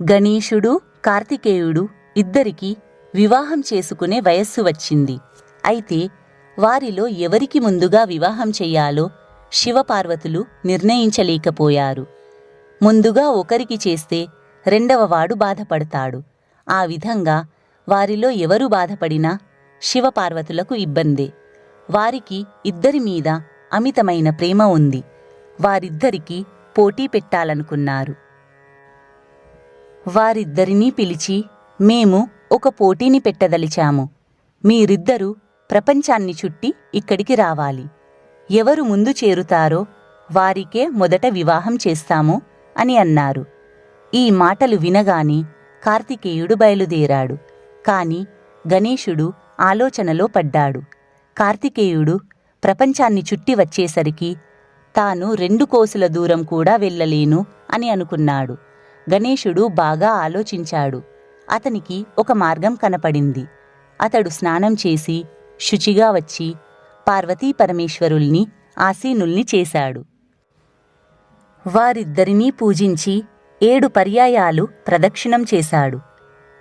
గణేశుడు, కార్తికేయుడు ఇద్దరికీ వివాహం చేసుకునే వయస్సు వచ్చింది. అయితే వారిలో ఎవరికి ముందుగా వివాహం చెయ్యాలో శివపార్వతులు నిర్ణయించలేకపోయారు. ముందుగా ఒకరికి చేస్తే రెండవవాడు బాధపడతాడు. ఆ విధంగా వారిలో ఎవరు బాధపడినా శివపార్వతులకు ఇబ్బందే. వారికి ఇద్దరి మీద అమితమైన ప్రేమ ఉంది. వారిద్దరికీ పోటీ పెట్టాలనుకున్నారు. వారిద్దరినీ పిలిచి, మేము ఒక పోటీని పెట్టదలిచాము. మీరిద్దరూ ప్రపంచాన్ని చుట్టి ఇక్కడికి రావాలి. ఎవరు ముందు చేరుతారో వారికే మొదట వివాహం చేస్తాము అని అన్నారు. ఈ మాటలు వినగానే కార్తికేయుడు బయలుదేరాడు. కాని గణేశుడు ఆలోచనలో పడ్డాడు. కార్తికేయుడు ప్రపంచాన్ని చుట్టి వచ్చేసరికి తాను 2 కోసుల దూరం కూడా వెళ్ళలేను అని అనుకున్నాడు. గణేశుడు బాగా ఆలోచించాడు. అతనికి ఒక మార్గం కనపడింది. అతడు స్నానం చేసి శుచిగా వచ్చి పార్వతీ పరమేశ్వరుల్ని ఆసీనుల్ని చేశాడు. వారిద్దరినీ పూజించి 7 పర్యాయాలు ప్రదక్షిణం చేశాడు.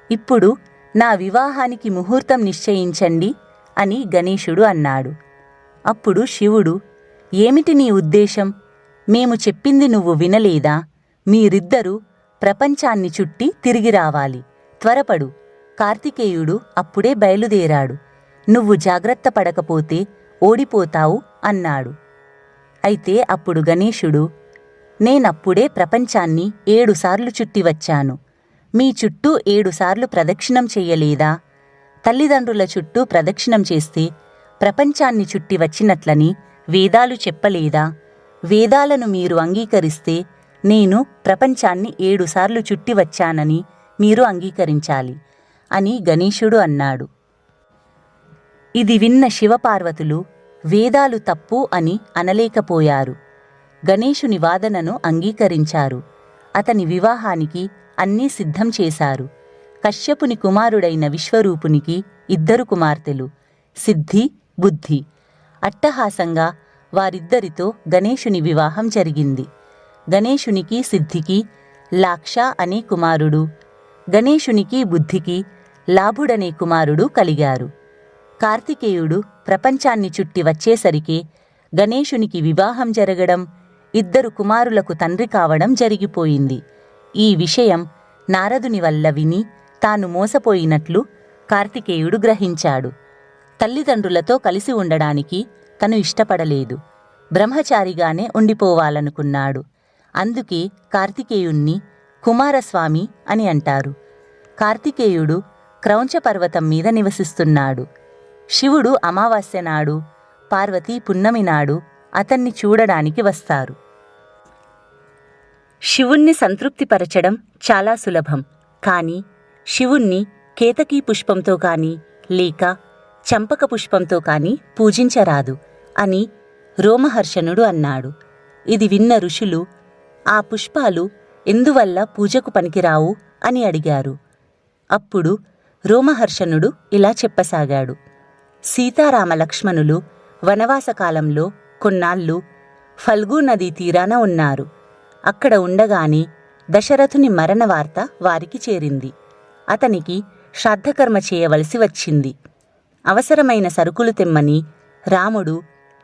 ఇప్పుడు నా వివాహానికి ముహూర్తం నిశ్చయించండి అని గణేశుడు అన్నాడు. అప్పుడు శివుడు, ఏమిటి నీ ఉద్దేశం? మేము చెప్పింది నువ్వు వినలేదా? మీరిద్దరూ ప్రపంచాన్ని చుట్టి తిరిగి రావాలి. త్వరపడు. కార్తికేయుడు అప్పుడే బయలుదేరాడు. నువ్వు జాగ్రత్త పడకపోతే ఓడిపోతావు అన్నాడు. అయితే అప్పుడు గణేశుడు, నేనప్పుడే ప్రపంచాన్ని 7 సార్లు చుట్టి వచ్చాను. మీ చుట్టూ 7 సార్లు ప్రదక్షిణం చెయ్యలేదా? తల్లిదండ్రుల చుట్టూ ప్రదక్షిణం చేస్తే ప్రపంచాన్ని చుట్టి వచ్చినట్లని వేదాలు చెప్పలేదా? వేదాలను మీరు అంగీకరిస్తే నేను ప్రపంచాన్ని 7 సార్లు చుట్టి వచ్చానని మీరు అంగీకరించాలి అని గణేశుడు అన్నాడు. ఇది విన్న శివపార్వతులు వేదాలు తప్పు అని అనలేకపోయారు. గణేశుని వాదనను అంగీకరించారు. అతని వివాహానికి అన్నీ సిద్ధం చేశారు. కశ్యపుని కుమారుడైన విశ్వరూపునికి 2 కుమార్తెలు, సిద్ధి, బుద్ధి. అట్టహాసంగా వారిద్దరితో గణేశుని వివాహం జరిగింది. గణేశునికి సిద్ధికి లాక్ష అనే కుమారుడు, గణేశునికి బుద్ధికి లాభుడనే కుమారుడు కలిగారు. కార్తికేయుడు ప్రపంచాన్ని చుట్టి వచ్చేసరికి గణేశునికి వివాహం జరగడం, 2 కుమారులకు తండ్రి కావడం జరిగిపోయింది. ఈ విషయం నారదుని వల్ల విని తాను మోసపోయినట్లు కార్తికేయుడు గ్రహించాడు. తల్లిదండ్రులతో కలిసి ఉండడానికి తను ఇష్టపడలేదు. బ్రహ్మచారిగానే ఉండిపోవాలనుకున్నాడు. అందుకే కార్తికేయుణ్ణి కుమారస్వామి అని అంటారు. కార్తికేయుడు క్రౌంచ పర్వతం మీద నివసిస్తున్నాడు. శివుడు అమావాస్య నాడు, పార్వతీ పున్నమి నాడు అతన్ని చూడడానికి వస్తారు. శివుణ్ణి సంతృప్తిపరచడం చాలా సులభం. కానీ శివుణ్ణి కేతకీ పుష్పంతో కానీ లేక చంపక పుష్పంతో కానీ పూజించరాదు అని రోమహర్షణుడు అన్నాడు. ఇది విన్న ఋషులు, ఆ పుష్పాలు ఎందువల్ల పూజకు పనికిరావు అని అడిగారు. అప్పుడు రోమహర్షణుడు ఇలా చెప్పసాగాడు. సీతారామ లక్ష్మణులు వనవాసకాలంలో కొన్నాళ్ళు ఫల్గు నదీ తీరాన ఉన్నారు. అక్కడ ఉండగానే దశరథుని మరణ వార్త వారికి చేరింది. అతనికి శ్రాద్ధకర్మ చేయవలసి వచ్చింది. అవసరమైన సరుకులు తెమ్మని రాముడు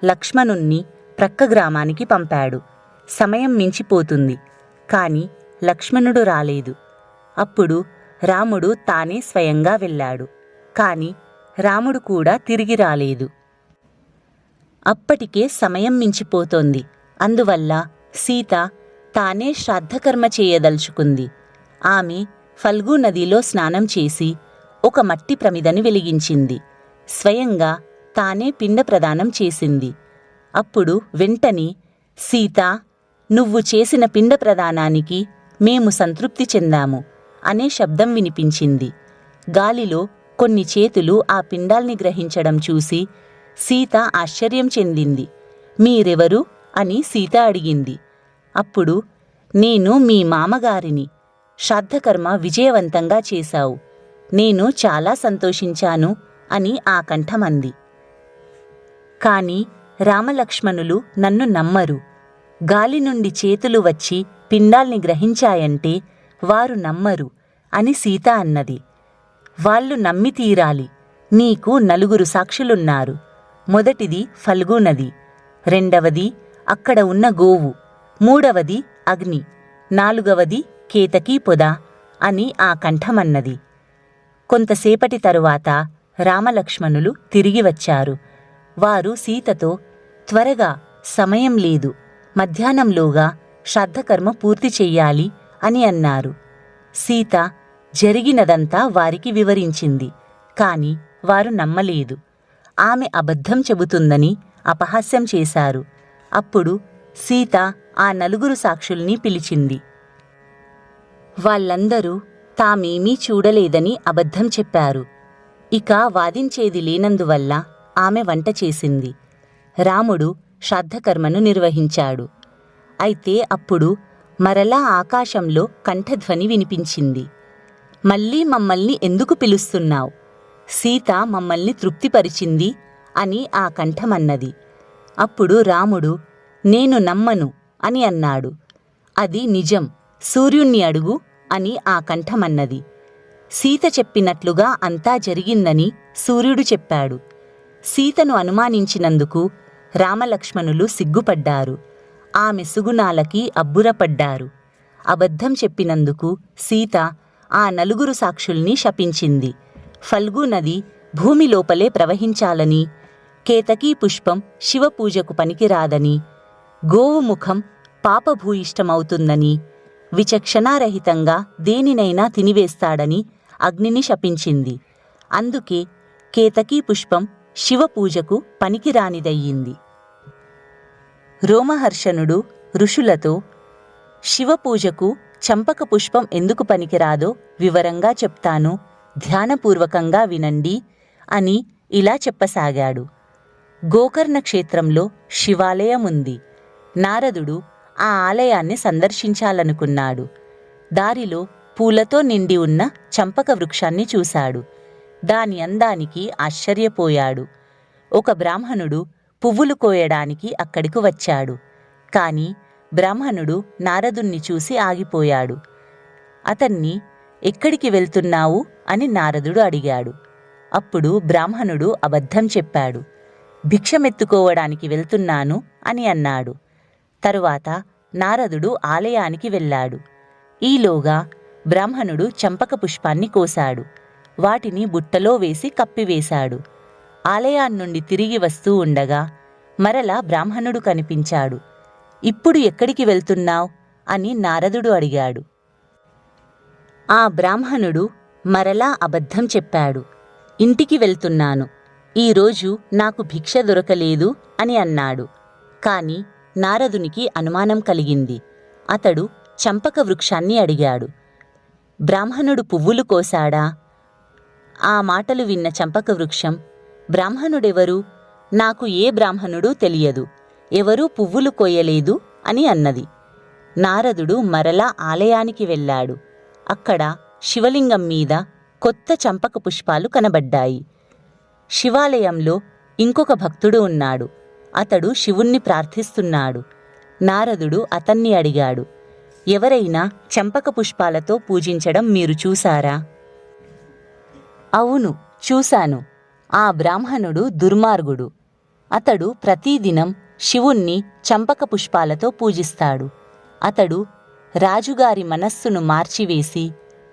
లక్ష్మణుణ్ణి ప్రక్క గ్రామానికి పంపాడు. సమయం మించిపోతుంది. కాని లక్ష్మణుడు రాలేదు. అప్పుడు రాముడు తానే స్వయంగా వెళ్ళాడు. కాని రాముడు కూడా తిరిగి రాలేదు. అప్పటికే సమయం మించిపోతోంది. అందువల్ల సీత తానే శ్రాద్ధకర్మ చేయదలుచుకుంది. ఆమె ఫల్గు నదిలో స్నానం చేసి ఒక మట్టి ప్రమిదని వెలిగించింది. స్వయంగా తానే పిండ ప్రదానం చేసింది. అప్పుడు వెంటనే, సీతా, నువ్వు చేసిన పిండ ప్రదానానికి మేము సంతృప్తి చెందాము అనే శబ్దం వినిపించింది. గాలిలో కొన్ని చేతులు ఆ పిండాల్ని గ్రహించడం చూసి సీత ఆశ్చర్యం చెందింది. మీరెవరు అని సీత అడిగింది. అప్పుడు, నేను మీ మామగారిని. శ్రాద్ధకర్మ విజయవంతంగా చేశావు. నేను చాలా సంతోషించాను అని ఆ కంఠమంది. కాని రామలక్ష్మణులు నన్ను నమ్మరు. గాలి నుండి చేతులు వచ్చి పిండాల్ని గ్రహించాయంటే వారు నమ్మరు అని సీత అన్నది. వాళ్ళు నమ్మి తీరాలి. నీకు 4 సాక్షులున్నారు. మొదటిది ఫల్గు నది, రెండవది అక్కడ ఉన్న గోవు, మూడవది అగ్ని, నాలుగవది కేతకీ పొద అని ఆ కంఠమన్నది. కొంతసేపటి తరువాత రామలక్ష్మణులు తిరిగి వచ్చారు. వారు సీతతో, త్వరగా, సమయం లేదు, మధ్యాహ్నంలోగా శ్రాద్ధకర్మ పూర్తి చెయ్యాలి అని అన్నారు. సీత జరిగినదంతా వారికి వివరించింది. కాని వారు నమ్మలేదు. ఆమె అబద్ధం చెబుతుందని అపహాస్యం చేశారు. అప్పుడు సీత ఆ 4 సాక్షుల్ని పిలిచింది. వాళ్ళందరూ తామేమీ చూడలేదని అబద్ధం చెప్పారు. ఇక వాదించేది లేనందువల్ల ఆమె వంట చేసింది. రాముడు శ్రాద్ధకర్మను నిర్వహించాడు. అయితే అప్పుడు మరలా ఆకాశంలో కంఠధ్వని వినిపించింది. మళ్ళీ మమ్మల్ని ఎందుకు పిలుస్తున్నావు? సీత మమ్మల్ని తృప్తిపరిచింది అని ఆ కంఠమన్నది. అప్పుడు రాముడు, నేను నమ్మను అని అన్నాడు. అది నిజం, సూర్యుణ్ణి అడుగు అని ఆ కంఠమన్నది. సీత చెప్పినట్లుగా అంతా జరిగిందని సూర్యుడు చెప్పాడు. సీతను అనుమానించినందుకు రామలక్ష్మణులు సిగ్గుపడ్డారు. ఆమె సుగుణాలకి అబ్బురపడ్డారు. అబద్ధం చెప్పినందుకు సీత ఆ 4 సాక్షుల్ని శపించింది. ఫల్గు నది భూమి లోపలే ప్రవహించాలని, కేతకీ పుష్పం శివపూజకు పనికిరాదని, గోవు ముఖం పాపభూయిష్టమవుతుందని, విచక్షణారహితంగా దేనినైనా తినివేస్తాడని అగ్నిని శపించింది. అందుకే కేతకీ పుష్పం శివపూజకు పనికిరానిదయ్యింది. రోమహర్షణుడు ఋషులతో, శివపూజకు చంపక పుష్పం ఎందుకు పనికిరాదో వివరంగా చెప్తాను, ధ్యానపూర్వకంగా వినండి అని ఇలా చెప్పసాగాడు. గోకర్ణ క్షేత్రంలో శివాలయముంది. నారదుడు ఆ ఆలయాన్ని సందర్శించాలనుకున్నాడు. దారిలో పూలతో నిండి ఉన్న చంపక వృక్షాన్ని చూశాడు. దాని అందానికి ఆశ్చర్యపోయాడు. ఒక బ్రాహ్మణుడు పువ్వులు కోయడానికి అక్కడికి వచ్చాడు. కాని బ్రాహ్మణుడు నారదుణ్ణి చూసి ఆగిపోయాడు. అతన్ని, ఎక్కడికి వెళ్తున్నావు అని నారదుడు అడిగాడు. అప్పుడు బ్రాహ్మణుడు అబద్ధం చెప్పాడు. భిక్షమెత్తుకోవడానికి వెళ్తున్నాను అని అన్నాడు. తరువాత నారదుడు ఆలయానికి వెళ్ళాడు. ఈలోగా బ్రాహ్మణుడు చంపక పుష్పాన్ని కోశాడు. వాటిని బుట్టలో వేసి కప్పివేశాడు. ఆలయాన్నుండి తిరిగి వస్తూ ఉండగా మరలా బ్రాహ్మణుడు కనిపించాడు. ఇప్పుడు ఎక్కడికి వెళ్తున్నావ్ అని నారదుడు అడిగాడు. ఆ బ్రాహ్మణుడు మరలా అబద్ధం చెప్పాడు. ఇంటికి వెళ్తున్నాను, ఈరోజు నాకు భిక్ష దొరకలేదు అని అన్నాడు. కాని నారదునికి అనుమానం కలిగింది. అతడు చంపక వృక్షాన్ని అడిగాడు. బ్రాహ్మణుడు పువ్వులు కోశాడా? ఆ మాటలు విన్న చంపక వృక్షం, బ్రాహ్మణుడెవరు? నాకు ఏ బ్రాహ్మణుడూ తెలియదు, ఎవరూ పువ్వులు కోయలేదు అని అన్నది. నారదుడు మరలా ఆలయానికి వెళ్ళాడు. అక్కడ శివలింగం మీద కొత్త చంపక పుష్పాలు కనబడ్డాయి. శివాలయంలో ఇంకొక భక్తుడు ఉన్నాడు. అతడు శివుణ్ణి ప్రార్థిస్తున్నాడు. నారదుడు అతన్ని అడిగాడు, ఎవరైనా చంపక పుష్పాలతో పూజించడం మీరు చూశారా? అవును, చూశాను. ఆ బ్రాహ్మణుడు దుర్మార్గుడు. అతడు ప్రతిదినం శివుణ్ణి చంపక పుష్పాలతో పూజిస్తాడు. అతడు రాజుగారి మనస్సును మార్చివేసి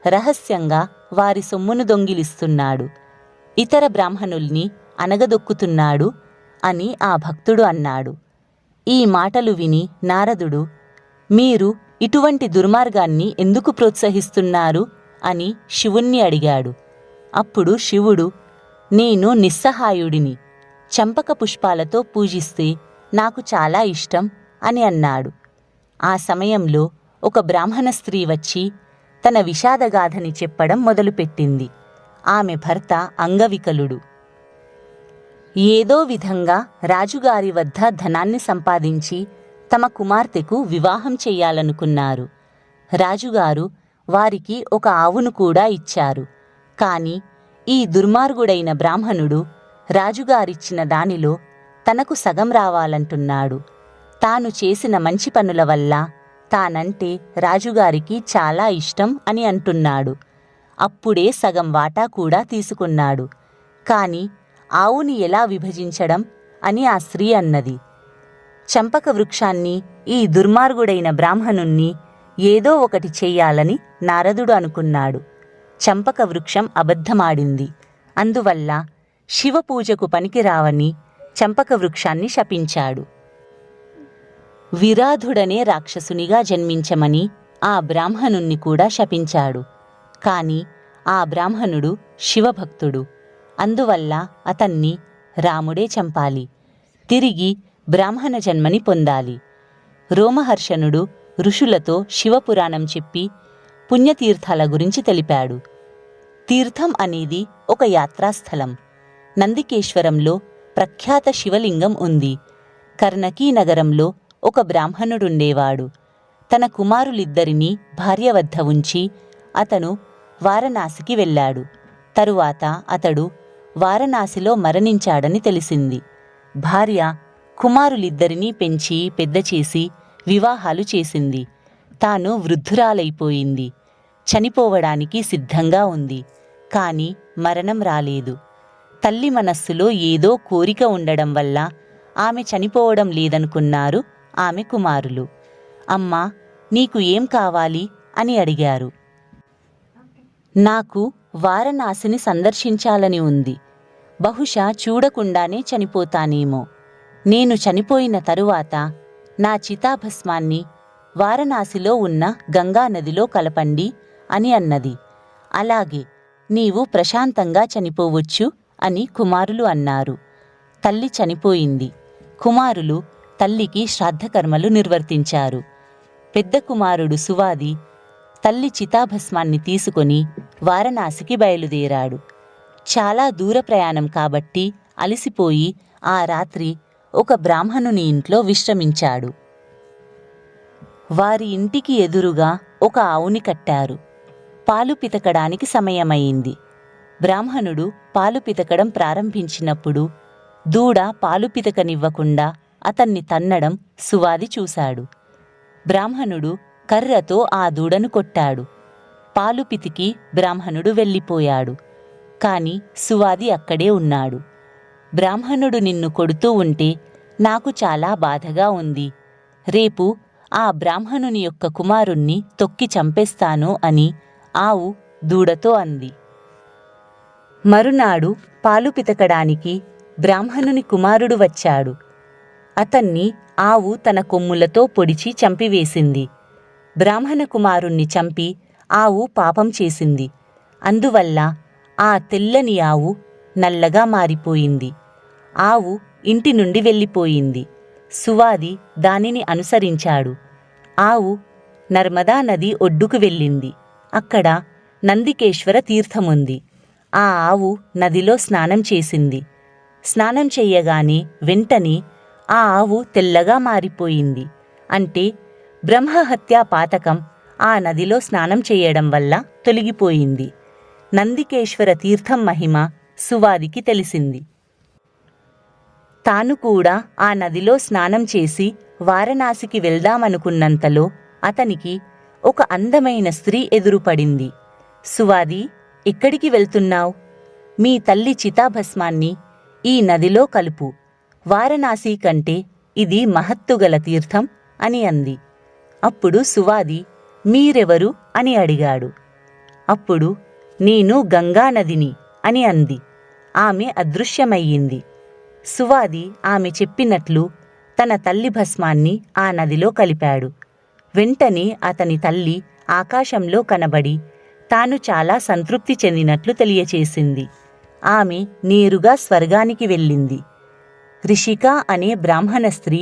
రహస్యంగా వారి సొమ్మును దొంగిలిస్తున్నాడు. ఇతర బ్రాహ్మణుల్ని అనగదొక్కుతున్నాడు అని ఆ భక్తుడు అన్నాడు. ఈ మాటలు విని నారదుడు, మీరు ఇటువంటి దుర్మార్గాన్ని ఎందుకు ప్రోత్సహిస్తున్నారు అని శివుణ్ణి అడిగాడు. అప్పుడు శివుడు, నేను నిస్సహాయుడిని, చంపక పుష్పాలతో పూజిస్తే నాకు చాలా ఇష్టం అని అన్నాడు. ఆ సమయంలో ఒక బ్రాహ్మణ స్త్రీ వచ్చి తన విషాదగాథని చెప్పడం మొదలుపెట్టింది. ఆమె భర్త అంగవికలుడు. ఏదో విధంగా రాజుగారి వద్ద ధనాన్ని సంపాదించి తమ కుమార్తెకు వివాహం చెయ్యాలనుకున్నారు. రాజుగారు వారికి ఒక ఆవును కూడా ఇచ్చారు. కాని ఈ దుర్మార్గుడైన బ్రాహ్మణుడు రాజుగారిచ్చిన దానిలో తనకు సగం రావాలంటున్నాడు. తాను చేసిన మంచి పనుల వల్ల తానంటే రాజుగారికి చాలా ఇష్టం అని అంటున్నాడు. అప్పుడే సగం వాటా కూడా తీసుకున్నాడు. కాని ఆవుని ఎలా విభజించడం అని ఆ స్త్రీ అన్నది. చంపక వృక్షాన్ని, ఈ దుర్మార్గుడైన బ్రాహ్మణుణ్ణి ఏదో ఒకటి చెయ్యాలని నారదుడు అనుకున్నాడు. చంపక వృక్షం అబద్ధమాడింది. అందువల్ల శివపూజకు పనికిరావని చంపక వృక్షాన్ని శపించాడు. విరాధుడనే రాక్షసునిగా జన్మించమని ఆ బ్రాహ్మణుణ్ణి కూడా శపించాడు. కాని ఆ బ్రాహ్మణుడు శివభక్తుడు. అందువల్ల అతన్ని రాముడే చంపాలి. తిరిగి బ్రాహ్మణ జన్మని పొందాలి. రోమహర్షణుడు ఋషులతో శివపురాణం చెప్పి పుణ్యతీర్థాల గురించి తెలిపాడు. తీర్థం అనేది ఒక యాత్రాస్థలం. నందికేశ్వరంలో ప్రఖ్యాత శివలింగం ఉంది. కర్ణకీ నగరంలో ఒక బ్రాహ్మణుడుండేవాడు. తన కుమారులిద్దరినీ భార్య వద్ద ఉంచి అతను వారణాసికి వెళ్ళాడు. తరువాత అతడు వారణాసిలో మరణించాడని తెలిసింది. భార్య కుమారులిద్దరినీ పెంచి పెద్ద చేసి వివాహాలు చేసింది. తాను వృద్ధురాలైపోయింది. చనిపోవడానికి సిద్ధంగా ఉంది. కాని మరణం రాలేదు. తల్లి మనస్సులో ఏదో కోరిక ఉండడం వల్ల ఆమె చనిపోవడం లేదనుకున్నారు ఆమె కుమారులు. అమ్మా, నీకు ఏం కావాలి అని అడిగారు. నాకు వారణాసిని సందర్శించాలని ఉంది. బహుశా చూడకుండానే చనిపోతానేమో. నేను చనిపోయిన తరువాత నా చితాభస్మాన్ని వారణాసిలో ఉన్న గంగానదిలో కలపండి అని అన్నది. అలాగే, నీవు ప్రశాంతంగా చనిపోవచ్చు అని కుమారులు అన్నారు. తల్లి చనిపోయింది. కుమారులు తల్లికి శ్రాద్ధకర్మలు నిర్వర్తించారు. పెద్ద కుమారుడు సువాది తల్లి చితాభస్మాన్ని తీసుకొని వారణాసికి బయలుదేరాడు. చాలా దూర ప్రయాణం కాబట్టి అలసిపోయి ఆ రాత్రి ఒక బ్రాహ్మణుని ఇంట్లో విశ్రమించాడు. వారి ఇంటికి ఎదురుగా ఒక ఆవుని కట్టారు. పాలు పితకడానికి సమయమైంది. బ్రాహ్మణుడు పాలు పితకడం ప్రారంభించినప్పుడు దూడ పాలు పితకనివ్వకుండా అతన్ని తన్నడం సువాది చూశాడు. బ్రాహ్మణుడు కర్రతో ఆ దూడను కొట్టాడు. పాలు పితికి బ్రాహ్మణుడు వెళ్ళిపోయాడు. కాని సువాది అక్కడే ఉన్నాడు. బ్రాహ్మణుడు నిన్ను కొడుతూ ఉంటే నాకు చాలా బాధగా ఉంది. రేపు ఆ బ్రాహ్మణుని యొక్క కుమారుణ్ణి తొక్కి చంపేస్తాను అని ఆవు దూడతో అంది. మరునాడు పాలు పితకడానికి బ్రాహ్మణుని కుమారుడు వచ్చాడు. అతన్ని ఆవు తన కొమ్ములతో పొడిచి చంపివేసింది. బ్రాహ్మణ కుమారుణ్ణి చంపి ఆవు పాపం చేసింది. అందువల్ల ఆ తెల్లని ఆవు నల్లగా మారిపోయింది. ఆవు ఇంటి నుండి వెళ్ళిపోయింది. సువాది దానిని అనుసరించాడు. ఆవు నర్మదా నది ఒడ్డుకు వెళ్ళింది. అక్కడ నందికేశ్వర తీర్థముంది. ఆ ఆవు నదిలో స్నానం చేసింది. స్నానం చెయ్యగానే వెంటనే ఆ ఆవు తెల్లగా మారిపోయింది. అంటే బ్రహ్మహత్యా పాతకం ఆ నదిలో స్నానం చేయడం వల్ల తొలగిపోయింది. నందికేశ్వర తీర్థం మహిమ సువాదికి తెలిసింది. తాను కూడా ఆ నదిలో స్నానం చేసి వారణాసికి వెళ్దామనుకున్నంతలో అతనికి ఒక అందమైన స్త్రీ ఎదురుపడింది. సువాది, ఎక్కడికి వెళ్తున్నావు? మీ తల్లి చితాభస్మాన్ని ఈ నదిలో కలుపు. వారణాసి కంటే ఇది మహత్తుగల తీర్థం అని అంది. అప్పుడు సువాది, మీరెవరు అని అడిగాడు. అప్పుడు నేను గంగానదిని అని అంది. ఆమె అదృశ్యమయ్యింది. సువాది ఆమె చెప్పినట్లు తన తల్లి భస్మాన్ని ఆ నదిలో కలిపాడు. వెంటనే అతని తల్లి ఆకాశంలో కనబడి తాను చాలా సంతృప్తి చెందినట్లు తెలియచేసింది. ఆమె నేరుగా స్వర్గానికి వెళ్ళింది. రిషిక అనే బ్రాహ్మణ స్త్రీ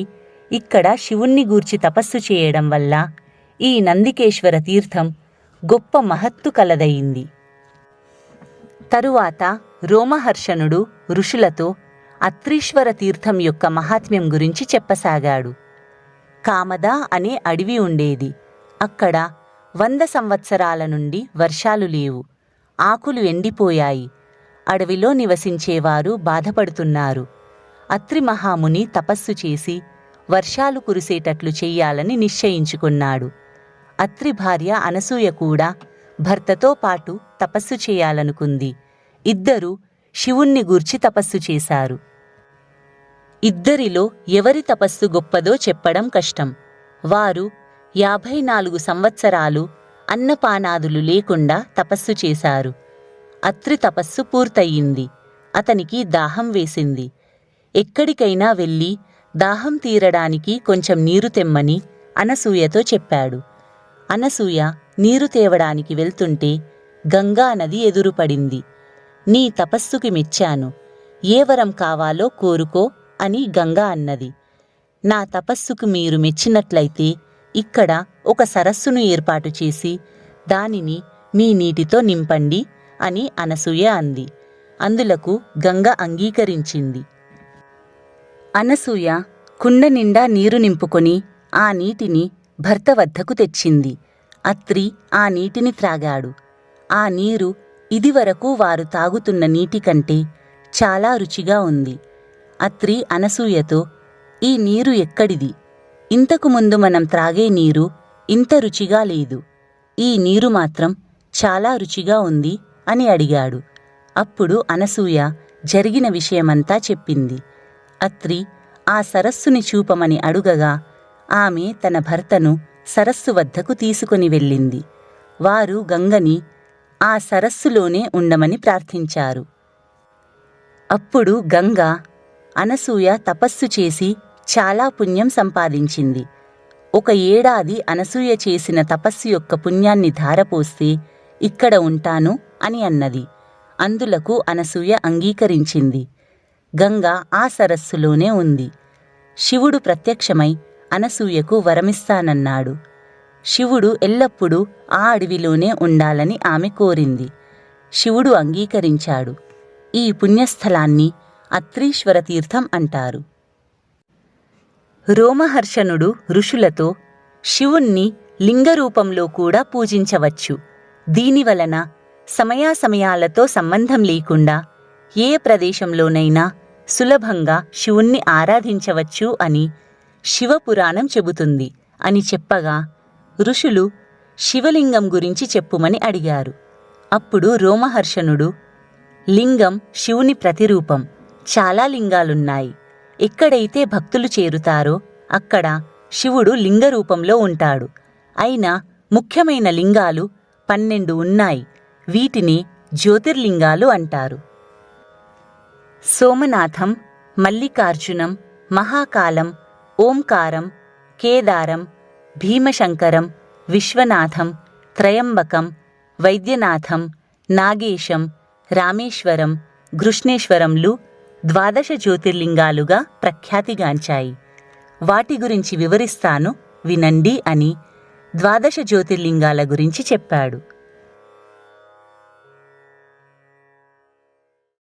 ఇక్కడ శివుణ్ణి గూర్చి తపస్సు చేయడం వల్ల ఈ నందికేశ్వర తీర్థం గొప్ప మహత్తు కలదయింది. తరువాత రోమహర్షణుడు ఋషులతో అత్రీశ్వర తీర్థం యొక్క మహాత్మ్యం గురించి చెప్పసాగాడు. కామద అనే అడవి ఉండేది. అక్కడ 100 సంవత్సరాల నుండి వర్షాలు లేవు. ఆకులు ఎండిపోయాయి. అడవిలో నివసించేవారు బాధపడుతున్నారు. అత్రి మహాముని తపస్సు చేసి వర్షాలు కురిసేటట్లు చెయ్యాలని నిశ్చయించుకున్నాడు. అత్రి భార్య అనసూయ కూడా భర్తతో పాటు తపస్సు చేయాలనుకుంది. ఇద్దరూ శివుణ్ణి గూర్చి తపస్సు చేశారు. ఇద్దరిలో ఎవరి తపస్సు గొప్పదో చెప్పడం కష్టం. వారు 54 సంవత్సరాలు అన్నపానాదులు లేకుండా తపస్సు చేశారు. అత్రి తపస్సు పూర్తయింది. అతనికి దాహం వేసింది. ఎక్కడికైనా వెళ్ళి దాహం తీరడానికి కొంచెం నీరు తెమ్మని అనసూయతో చెప్పాడు. అనసూయ నీరు తేవడానికి వెళ్తుంటే గంగా నది ఎదురుపడింది. నీ తపస్సుకి మెచ్చాను, ఏ వరం కావాలో కోరుకో అని గంగా అన్నది. నా తపస్సుకు మీరు మెచ్చినట్లయితే ఇక్కడ ఒక సరస్సును ఏర్పాటు చేసి దానిని మీ నీటితో నింపండి అని అనసూయ అంది. అందులకు గంగ అంగీకరించింది. అనసూయ కుండ నిండా నీరు నింపుకొని ఆ నీటిని భర్త వద్దకు తెచ్చింది. అత్రి ఆ నీటిని త్రాగాడు. ఆ నీరు ఇదివరకు వారు తాగుతున్న నీటి కంటే చాలా రుచిగా ఉంది. అత్రి అనసూయతో, ఈ నీరు ఎక్కడిది? ఇంతకు ముందు మనం త్రాగే నీరు ఇంత రుచిగా లేదు. ఈ నీరు మాత్రం చాలా రుచిగా ఉంది అని అడిగాడు. అప్పుడు అనసూయ జరిగిన విషయమంతా చెప్పింది. అత్రి ఆ సరస్సుని చూపమని అడుగగా ఆమె తన భర్తను సరస్సు వద్దకు తీసుకుని వెళ్ళింది. వారు గంగని ఆ సరస్సులోనే ఉండమని ప్రార్థించారు. అప్పుడు గంగ, అనసూయ తపస్సు చేసి చాలా పుణ్యం సంపాదించింది. 1 ఏడాది అనసూయ చేసిన తపస్సు యొక్క పుణ్యాన్ని ధారపోస్తే ఇక్కడ ఉంటాను అని అన్నది. అందులకు అనసూయ అంగీకరించింది. గంగ ఆ సరస్సులోనే ఉంది. శివుడు ప్రత్యక్షమై అనసూయకు వరమిస్తానన్నాడు. శివుడు ఎల్లప్పుడూ ఆ అడవిలోనే ఉండాలని ఆమె కోరింది. శివుడు అంగీకరించాడు. ఈ పుణ్యస్థలాన్ని అత్రీశ్వర తీర్థం అంటారు. రోమహర్షణుడు ఋషులతో, శివుణ్ణి లింగరూపంలో కూడా పూజించవచ్చు. దీనివలన సమయాసమయాలతో సంబంధం లేకుండా ఏ ప్రదేశంలోనైనా సులభంగా శివుణ్ణి ఆరాధించవచ్చు అని శివపురాణం చెబుతుంది అని చెప్పగా ఋషులు శివలింగం గురించి చెప్పుమని అడిగారు. అప్పుడు రోమహర్షణుడు, లింగం శివుని ప్రతిరూపం. చాలా లింగాలున్నాయి. ఎక్కడైతే భక్తులు చేరుతారో అక్కడ శివుడు లింగరూపంలో ఉంటాడు. అయినా ముఖ్యమైన లింగాలు 12 ఉన్నాయి. వీటిని జ్యోతిర్లింగాలు అంటారు. సోమనాథం, మల్లికార్జునం, మహాకాలం, ఓంకారం, కేదారం, భీమశంకరం, విశ్వనాథం, త్రయంబకం, వైద్యనాథం, నాగేశం, రామేశ్వరం, కృష్ణేశ్వరంలు 12 జ్యోతిర్లింగాలుగా ప్రఖ్యాతిగాంచాయి. వాటి గురించి వివరిస్తాను వినండి అని 12 జ్యోతిర్లింగాల గురించి చెప్పాడు.